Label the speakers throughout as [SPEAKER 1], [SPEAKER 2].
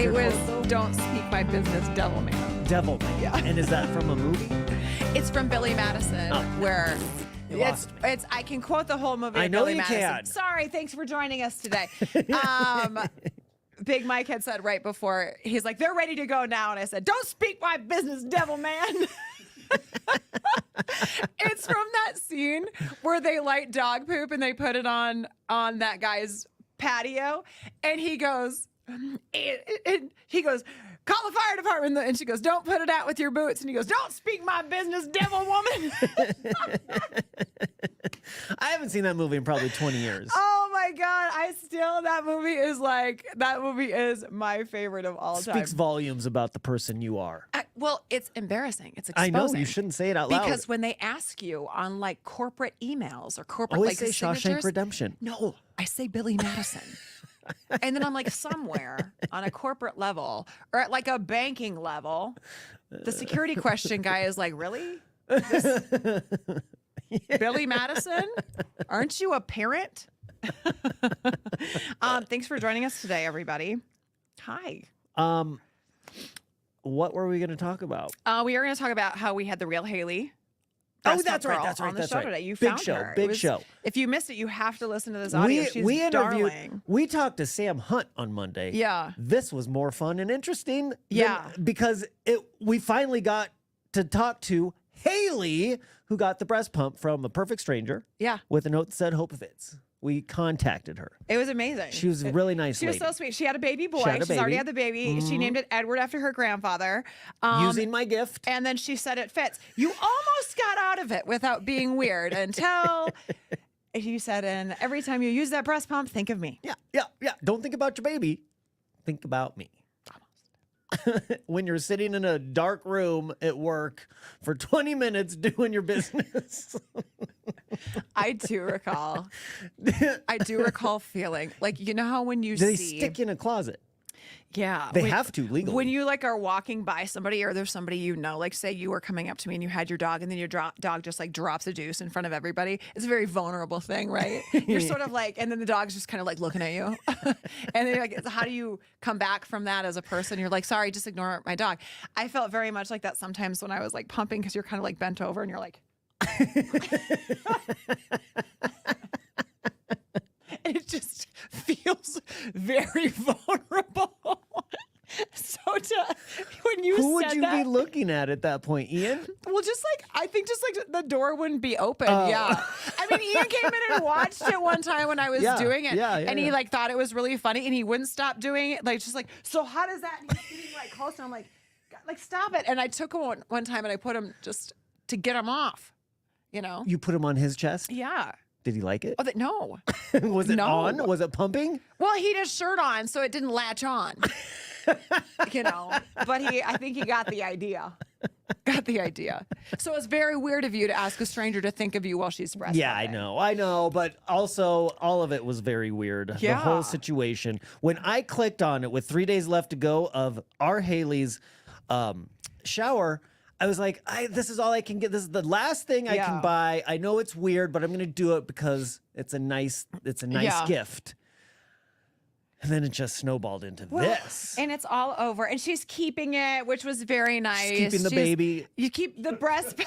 [SPEAKER 1] It was
[SPEAKER 2] quote, though?
[SPEAKER 1] "Don't speak my business, devil man."
[SPEAKER 2] Devil Man.
[SPEAKER 1] Yeah.
[SPEAKER 2] And is that from a movie?
[SPEAKER 1] It's from Billy Madison, where
[SPEAKER 2] You lost me.
[SPEAKER 1] it's. I can quote the whole movie.
[SPEAKER 2] I
[SPEAKER 1] of
[SPEAKER 2] know
[SPEAKER 1] Billy
[SPEAKER 2] you
[SPEAKER 1] Madison.
[SPEAKER 2] can.
[SPEAKER 1] Sorry, thanks for joining us today. Big Mike had said right before, he's like, "They're ready to go now," and I said, "Don't speak my business, devil man." It's from that scene where they light dog poop and they put it on that guy's patio, and he goes, "Call the fire department," and she goes, "Don't put it out with your boots," and he goes, "Don't speak my business, devil woman."
[SPEAKER 2] I haven't seen that movie in probably 20 years.
[SPEAKER 1] Oh my God. That movie is my favorite of all time.
[SPEAKER 2] Speaks volumes about the person you are.
[SPEAKER 1] Well, it's embarrassing. It's
[SPEAKER 2] I
[SPEAKER 1] exposing.
[SPEAKER 2] know, you shouldn't say it out loud.
[SPEAKER 1] Because when they ask you on like corporate emails or corporate
[SPEAKER 2] Always
[SPEAKER 1] like
[SPEAKER 2] say Shawshank
[SPEAKER 1] signatures,
[SPEAKER 2] Redemption.
[SPEAKER 1] No, I say Billy Madison. And then I'm like somewhere on a corporate level or at like a banking level, the security question guy is like, "Really? Billy Madison? Aren't you a parent?" Thanks for joining us today, everybody. Hi.
[SPEAKER 2] What were we going to talk about?
[SPEAKER 1] We are going to talk about how we had the real Haley.
[SPEAKER 2] Oh,
[SPEAKER 1] Breast
[SPEAKER 2] that's
[SPEAKER 1] Pump
[SPEAKER 2] right.
[SPEAKER 1] Girl
[SPEAKER 2] That's right.
[SPEAKER 1] on the
[SPEAKER 2] That's
[SPEAKER 1] show
[SPEAKER 2] right.
[SPEAKER 1] today. You
[SPEAKER 2] Big
[SPEAKER 1] found
[SPEAKER 2] show.
[SPEAKER 1] her.
[SPEAKER 2] Big show.
[SPEAKER 1] If you missed it, you have to listen to this audio. She's
[SPEAKER 2] we interviewed.
[SPEAKER 1] darling.
[SPEAKER 2] We talked to Sam Hunt on Monday.
[SPEAKER 1] Yeah.
[SPEAKER 2] This was more fun and interesting.
[SPEAKER 1] Yeah.
[SPEAKER 2] Because we finally got to talk to Haley, who got the breast pump from a perfect stranger.
[SPEAKER 1] Yeah.
[SPEAKER 2] With a note that said, "Hope Fizz." We contacted her.
[SPEAKER 1] It was amazing.
[SPEAKER 2] She was a really nice
[SPEAKER 1] She was
[SPEAKER 2] lady.
[SPEAKER 1] so sweet. She had a baby boy.
[SPEAKER 2] She had a
[SPEAKER 1] She's already
[SPEAKER 2] baby.
[SPEAKER 1] had the baby. She named it Edward after her grandfather.
[SPEAKER 2] Using my gift.
[SPEAKER 1] And then she said it fits. You almost got out of it without being weird until you said, "And every time you use that breast pump, think of me."
[SPEAKER 2] Yeah. Don't think about your baby. Think about me. When you're sitting in a dark room at work for 20 minutes doing your business.
[SPEAKER 1] I do recall feeling like, you know how when you
[SPEAKER 2] They
[SPEAKER 1] see
[SPEAKER 2] stick in a closet.
[SPEAKER 1] Yeah.
[SPEAKER 2] They have to legally.
[SPEAKER 1] When you like are walking by somebody or there's somebody you know, like say you were coming up to me and you had your dog and then your dog just like drops a deuce in front of everybody. It's a very vulnerable thing, right? You're sort of like, and then the dog's just kind of like looking at you. And then you're like, how do you come back from that as a person? You're like, "Sorry, just ignore my dog." I felt very much like that sometimes when I was like pumping because you're kind of like bent over and you're like. It just feels very vulnerable. So when you
[SPEAKER 2] Who
[SPEAKER 1] said
[SPEAKER 2] would you
[SPEAKER 1] that,
[SPEAKER 2] be looking at that point, Ian?
[SPEAKER 1] well, just like I think just like the door wouldn't be open.
[SPEAKER 2] Oh.
[SPEAKER 1] Yeah. I mean, Ian came in and watched it one time when I was
[SPEAKER 2] Yeah,
[SPEAKER 1] doing it.
[SPEAKER 2] yeah,
[SPEAKER 1] and he
[SPEAKER 2] yeah.
[SPEAKER 1] like thought it was really funny and he wouldn't stop doing it. Like just like, "So how does that?" And he's getting like close and I'm like, "God, like stop it." And I took him one time and I put him just to get him off. You know?
[SPEAKER 2] You put him on his chest?
[SPEAKER 1] Yeah.
[SPEAKER 2] Did he like it?
[SPEAKER 1] Oh, no.
[SPEAKER 2] Was it
[SPEAKER 1] No.
[SPEAKER 2] on? Was it pumping?
[SPEAKER 1] Well, he had his shirt on, so it didn't latch on. You know, but I think he got the idea. Got the idea. So it's very weird of you to ask a stranger to think of you while she's breastfeeding.
[SPEAKER 2] Yeah, I know. But also, all of it was very weird. The
[SPEAKER 1] Yeah.
[SPEAKER 2] whole situation. When I clicked on it with 3 days left to go of our Haley's shower, I was like, this is all I can get. This is the last thing I can
[SPEAKER 1] Yeah.
[SPEAKER 2] buy. I know it's weird, but I'm going to do it because it's a nice
[SPEAKER 1] Yeah.
[SPEAKER 2] gift. And then it just snowballed into this.
[SPEAKER 1] And it's all over. And she's keeping it, which was very nice.
[SPEAKER 2] She's keeping the baby.
[SPEAKER 1] You keep the breast.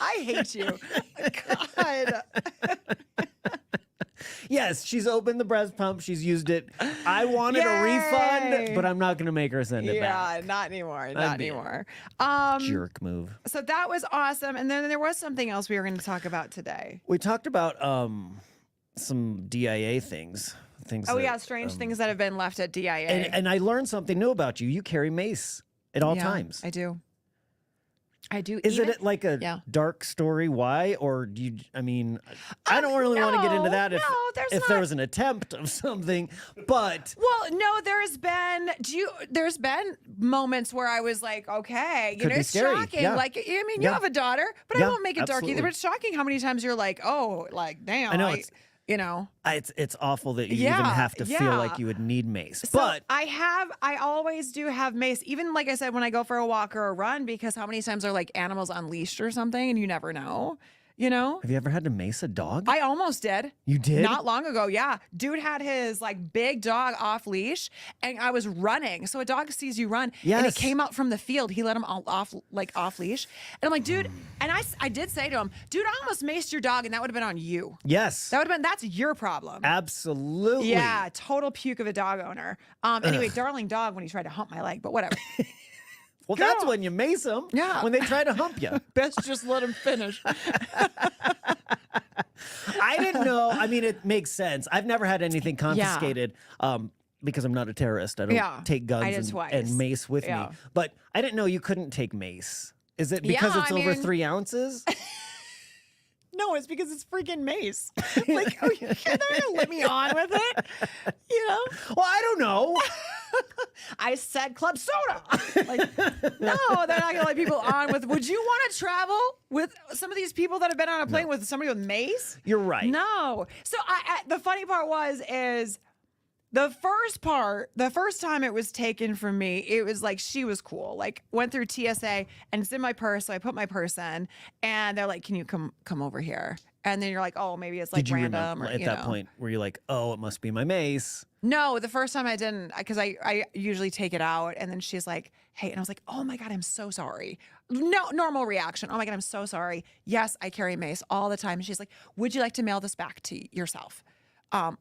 [SPEAKER 1] I hate you. God.
[SPEAKER 2] Yes, she's opened the breast pump. She's used it. I wanted a refund,
[SPEAKER 1] Yay.
[SPEAKER 2] but I'm not going to make her send it
[SPEAKER 1] Yeah,
[SPEAKER 2] back.
[SPEAKER 1] not anymore. Not
[SPEAKER 2] That'd be
[SPEAKER 1] anymore.
[SPEAKER 2] Jerk move.
[SPEAKER 1] So that was awesome. And then there was something else we were going to talk about today.
[SPEAKER 2] We talked about some DIA things.
[SPEAKER 1] Oh,
[SPEAKER 2] that,
[SPEAKER 1] yeah, strange things that have been left at DIA.
[SPEAKER 2] And I learned something new about you. You carry mace at all
[SPEAKER 1] Yeah,
[SPEAKER 2] times.
[SPEAKER 1] I do.
[SPEAKER 2] Is
[SPEAKER 1] Even-
[SPEAKER 2] it like a
[SPEAKER 1] Yeah.
[SPEAKER 2] dark story? Why? Or do you, I mean, I don't really want to get into that if
[SPEAKER 1] there's
[SPEAKER 2] there
[SPEAKER 1] not-
[SPEAKER 2] was an attempt of something, but
[SPEAKER 1] Well, no, there's been moments where I was like, okay,
[SPEAKER 2] Could be
[SPEAKER 1] it's
[SPEAKER 2] scary,
[SPEAKER 1] shocking.
[SPEAKER 2] yeah.
[SPEAKER 1] Like, I mean, you
[SPEAKER 2] Yeah.
[SPEAKER 1] have a daughter, but
[SPEAKER 2] Yeah,
[SPEAKER 1] I won't make it dark either.
[SPEAKER 2] absolutely.
[SPEAKER 1] But it's shocking how many times you're like, oh, like, damn.
[SPEAKER 2] I know, it's-
[SPEAKER 1] you know.
[SPEAKER 2] it's awful that you
[SPEAKER 1] Yeah,
[SPEAKER 2] even have to feel
[SPEAKER 1] yeah.
[SPEAKER 2] like you would need mace.
[SPEAKER 1] So
[SPEAKER 2] But
[SPEAKER 1] I always do have mace, even like I said, when I go for a walk or a run, because how many times are like animals unleashed or something and you never know, you know?
[SPEAKER 2] Have you ever had to mace a dog?
[SPEAKER 1] I almost did.
[SPEAKER 2] You did?
[SPEAKER 1] Not long ago, yeah. Dude had his like big dog off leash, and I was running. So a dog sees you run, and he
[SPEAKER 2] Yes.
[SPEAKER 1] came out from the field. He let him off leash, and I'm like, dude. And I did say to him, dude, I almost maced your dog, and that would have been on you.
[SPEAKER 2] Yes.
[SPEAKER 1] That's your problem.
[SPEAKER 2] Absolutely.
[SPEAKER 1] Yeah, total puke of a dog owner. Anyway, darling dog when he tried to hump my leg, but whatever.
[SPEAKER 2] Well, that's when you mace them.
[SPEAKER 1] Yeah.
[SPEAKER 2] When they try to hump you.
[SPEAKER 1] Best just let him finish.
[SPEAKER 2] I didn't know. I mean, it makes sense. I've never had anything confiscated because I'm not a terrorist. I don't take
[SPEAKER 1] I did
[SPEAKER 2] guns
[SPEAKER 1] twice.
[SPEAKER 2] and mace with
[SPEAKER 1] Yeah.
[SPEAKER 2] me. But I didn't know you couldn't take mace. Is it because
[SPEAKER 1] Yeah,
[SPEAKER 2] it's
[SPEAKER 1] I
[SPEAKER 2] over
[SPEAKER 1] mean-
[SPEAKER 2] 3 ounces?
[SPEAKER 1] No, it's because it's freaking mace. Like, oh, they're gonna let me on with it, you know?
[SPEAKER 2] Well, I don't know.
[SPEAKER 1] I said club soda. Like, no, they're not gonna let people on with. Would you want to travel with some of these people that have been on a plane with somebody with mace?
[SPEAKER 2] You're right.
[SPEAKER 1] No. So the funny part is the first time it was taken from me, it was like she was cool. Like went through TSA and it's in my purse, so I put my purse in, and they're like, "Can you come over here?" And then you're like, "Oh, maybe it's like
[SPEAKER 2] Did you
[SPEAKER 1] random."
[SPEAKER 2] remember
[SPEAKER 1] Or,
[SPEAKER 2] at
[SPEAKER 1] you
[SPEAKER 2] that
[SPEAKER 1] know.
[SPEAKER 2] point where you're like, oh, it must be my mace?
[SPEAKER 1] No, the first time I didn't, because I usually take it out, and then she's like, "Hey," and I was like, "Oh my God, I'm so sorry." No, normal reaction. "Oh my God, I'm so sorry. Yes, I carry mace all the time." And she's like, "Would you like to mail this back to yourself?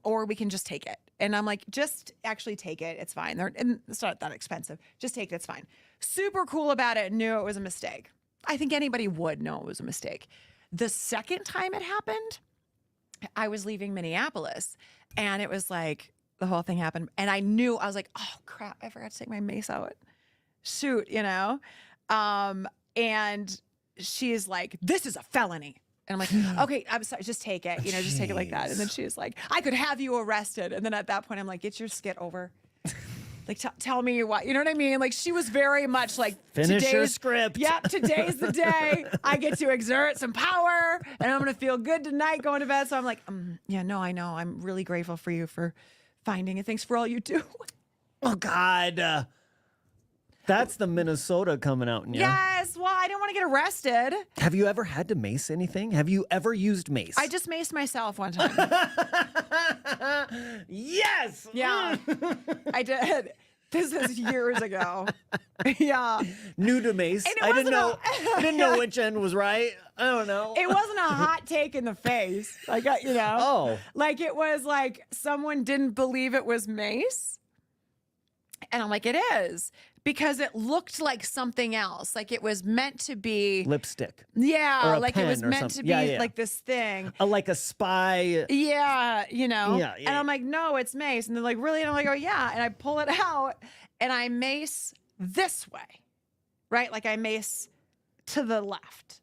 [SPEAKER 1] Or we can just take it." And I'm like, "Just actually take it. It's fine. And it's not that expensive. Just take it. It's fine." Super cool about it. Knew it was a mistake. I think anybody would know it was a mistake. The second time it happened, I was leaving Minneapolis, and it was like the whole thing happened, and I knew, I was like, "Oh crap, I forgot to take my mace out." Shoot, you know? And she's like, "This is a felony." And I'm like, "Okay, I'm sorry, just take it, just take it like that." And then she's like, "I could have you arrested." And then at that point, I'm like, "Get your skit over." Like, tell me what, you know what I mean? Like, she was very much like,
[SPEAKER 2] Finish your
[SPEAKER 1] today's
[SPEAKER 2] script.
[SPEAKER 1] Yep, today's the day I get to exert some power, and I'm gonna feel good tonight going to bed. So I'm like, yeah, no, I know. I'm really grateful for you for finding it. Thanks for all you do.
[SPEAKER 2] Oh, God. That's the Minnesota coming out in you.
[SPEAKER 1] Yes, well, I didn't want to get arrested.
[SPEAKER 2] Have you ever had to mace anything? Have you ever used mace?
[SPEAKER 1] I just maced myself one time.
[SPEAKER 2] Yes.
[SPEAKER 1] Yeah, I did. This is years ago. Yeah.
[SPEAKER 2] New to mace.
[SPEAKER 1] And it
[SPEAKER 2] I didn't
[SPEAKER 1] wasn't
[SPEAKER 2] know. Didn't know which end was right. I don't know.
[SPEAKER 1] It wasn't a hot take in the face. Like,
[SPEAKER 2] Oh.
[SPEAKER 1] Like, it was like someone didn't believe it was mace. And I'm like, it is. Because it looked like something else. Like it was meant to be.
[SPEAKER 2] Lipstick.
[SPEAKER 1] Yeah.
[SPEAKER 2] Or a
[SPEAKER 1] Like it was
[SPEAKER 2] pen or
[SPEAKER 1] meant to
[SPEAKER 2] something.
[SPEAKER 1] be
[SPEAKER 2] Yeah, yeah.
[SPEAKER 1] like this thing.
[SPEAKER 2] Like a spy.
[SPEAKER 1] Yeah.
[SPEAKER 2] Yeah,
[SPEAKER 1] And I'm
[SPEAKER 2] yeah.
[SPEAKER 1] like, "No, it's mace." And they're like, "Really?" And I'm like, "Oh, yeah." And I pull it out and I mace this way. Right? Like I mace to the left.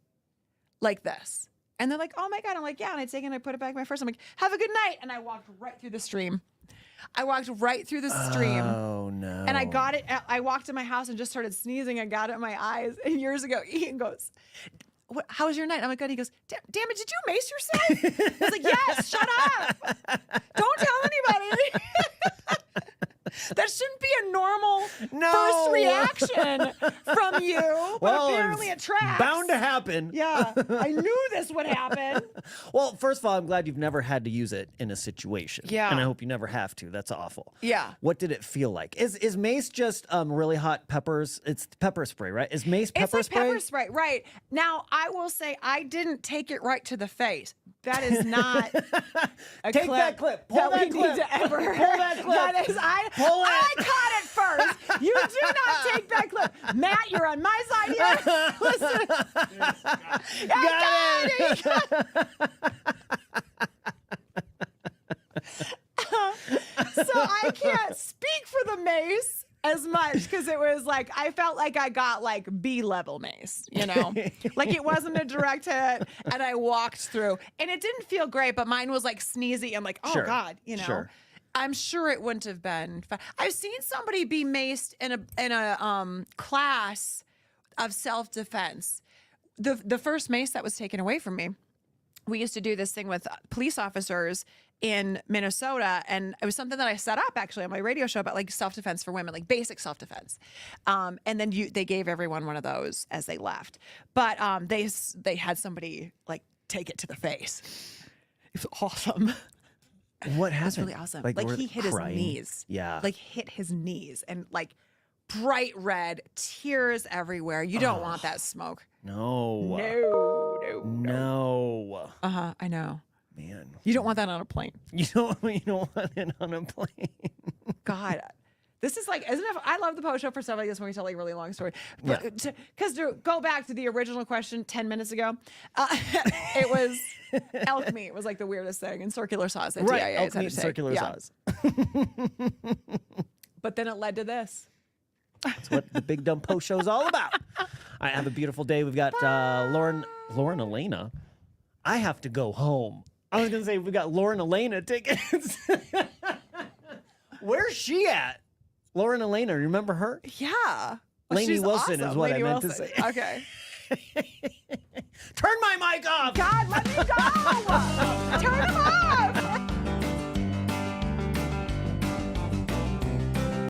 [SPEAKER 1] Like this. And they're like, "Oh my God." I'm like, "Yeah." And I take it and I put it back in my purse. I'm like, "Have a good night." And I walked right through the stream. I walked right through the stream.
[SPEAKER 2] Oh, no.
[SPEAKER 1] And I got it. I walked in my house and just started sneezing. I got it in my eyes. And years ago, Ian goes, "How was your night?" I'm like, "Good." He goes, "Damn it, did you mace yourself?" I was like, "Yes, shut up. Don't tell anybody." That shouldn't be a normal first reaction from you. But apparently it
[SPEAKER 2] it's
[SPEAKER 1] tracks.
[SPEAKER 2] bound to happen.
[SPEAKER 1] Yeah, I knew this would happen.
[SPEAKER 2] Well, first of all, I'm glad you've never had to use it in a situation.
[SPEAKER 1] Yeah.
[SPEAKER 2] And I hope you never have to. That's awful.
[SPEAKER 1] Yeah.
[SPEAKER 2] What did it feel like? Is mace just really hot peppers? It's pepper spray, right? Is mace pepper
[SPEAKER 1] It's like
[SPEAKER 2] spray?
[SPEAKER 1] pepper spray, right? Now, I will say I didn't take it right to the face. That is not a
[SPEAKER 2] Take
[SPEAKER 1] clip
[SPEAKER 2] that clip. Pull
[SPEAKER 1] that
[SPEAKER 2] that
[SPEAKER 1] we
[SPEAKER 2] clip.
[SPEAKER 1] need to ever.
[SPEAKER 2] Pull that clip.
[SPEAKER 1] That is,
[SPEAKER 2] Pull it.
[SPEAKER 1] I caught it first. You do not take that clip. Matt, you're on my side here. Listen.
[SPEAKER 2] Got it.
[SPEAKER 1] So I can't speak for the mace as much because it was like I felt like I got like B-level mace, like it wasn't a direct hit, and I walked through, and it didn't feel great, but mine was like sneezy. I'm like, oh
[SPEAKER 2] Sure.
[SPEAKER 1] God,
[SPEAKER 2] Sure.
[SPEAKER 1] I'm sure it wouldn't have been fun. I've seen somebody be maced in a class of self-defense. The first mace that was taken away from me, we used to do this thing with police officers in Minnesota, and it was something that I set up actually on my radio show about like self-defense for women, like basic self-defense. And then they gave everyone one of those as they left. But they had somebody like take it to the face. It was awesome.
[SPEAKER 2] What happened?
[SPEAKER 1] It's really awesome.
[SPEAKER 2] Like,
[SPEAKER 1] Like
[SPEAKER 2] were
[SPEAKER 1] he
[SPEAKER 2] they
[SPEAKER 1] hit his
[SPEAKER 2] crying?
[SPEAKER 1] knees.
[SPEAKER 2] Yeah.
[SPEAKER 1] Like hit his knees and like bright red, tears everywhere. You don't want that smoke.
[SPEAKER 2] No.
[SPEAKER 1] No.
[SPEAKER 2] No.
[SPEAKER 1] I know.
[SPEAKER 2] Man.
[SPEAKER 1] You don't want that on a plane.
[SPEAKER 2] You don't want it on a plane.
[SPEAKER 1] God. This is like, isn't it? I love the post show for stuff like this when we tell like really long story. Because to go back to the original question 10 minutes ago, it was elk meat. It was like the weirdest thing. And circular saws. That
[SPEAKER 2] Right.
[SPEAKER 1] TIAs
[SPEAKER 2] Elk
[SPEAKER 1] had
[SPEAKER 2] meat,
[SPEAKER 1] to take.
[SPEAKER 2] circular
[SPEAKER 1] Yeah.
[SPEAKER 2] saws.
[SPEAKER 1] But then it led to this.
[SPEAKER 2] That's what the Big Dumb Post Show is all about. All right, have a beautiful day. We've got Lauren Elena. I have to go home. I was going to say we got Lauren Elena tickets. Where's she at? Lauren Elena, remember her?
[SPEAKER 1] Yeah.
[SPEAKER 2] Lainey
[SPEAKER 1] She's
[SPEAKER 2] Wilson is
[SPEAKER 1] awesome.
[SPEAKER 2] what
[SPEAKER 1] Lainey
[SPEAKER 2] I meant to
[SPEAKER 1] Wilson.
[SPEAKER 2] say.
[SPEAKER 1] Okay.
[SPEAKER 2] Turn my mic off.
[SPEAKER 1] God, let me go.